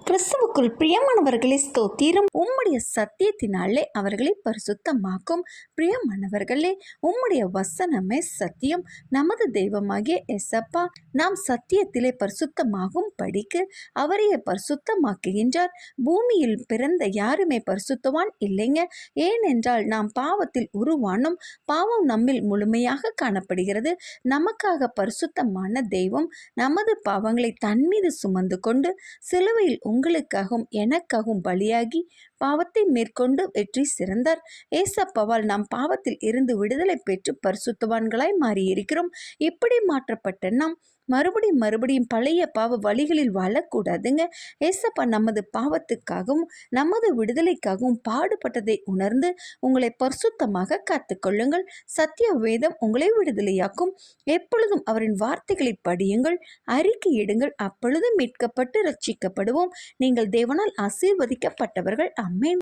கிறிஸ்துவுக்குள் பிரியமானவர்களே ஸ்தோத்திரம். உம்முடைய சத்தியத்தினாலே அவர்களை பரிசுத்தமாக்கும். பிரியமானவர்களே, உம்முடைய வசனமே சத்தியம். நமது தெய்வமாகிய எசப்பா நாம் சத்தியத்திலே பரிசுத்தமாகும் படிக்கு அவரையே பரிசுத்தமாக்குகின்றார். பூமியில் பிறந்த யாருமே பரிசுத்தவான் இல்லைங்க. ஏனென்றால் நாம் பாவத்தில் உருவானோம். பாவம் நம்மில் முழுமையாக காணப்படுகிறது. நமக்காக பரிசுத்தமான தெய்வம் நமது பாவங்களை தன்மீது சுமந்து கொண்டு சிலுவையில் உங்களுக்காகவும் எனக்காகவும் பலியாகி பாவத்தை மேற்கொண்டு வெற்றி சிறந்தார். ஏசப்பாவால் நாம் பாவத்தில் இருந்து விடுதலை பெற்று பரிசுத்தவான்களாய் மாறியிருக்கிறோம். இப்படி மாற்றப்பட்ட நாம் மறுபடியும் பழைய பாவ வழிகளில் வாழக்கூடாதுங்க. ஏசப்பா நமது பாவத்துக்காகவும் நமது விடுதலைக்காகவும் பாடுபட்டதை உணர்ந்து உங்களை பரிசுத்தமாக காத்துக்கொள்ளுங்கள். சத்திய வேதம் உங்களை விடுதலையாக்கும். எப்பொழுதும் அவரின் வார்த்தைகளை படியுங்கள், அறிக்கையிடுங்கள். அப்பொழுது மீட்கப்பட்டு ரட்சிக்கப்படுவோம். நீங்கள் தேவனால் ஆசீர்வதிக்கப்பட்டவர்கள். ஆமென்.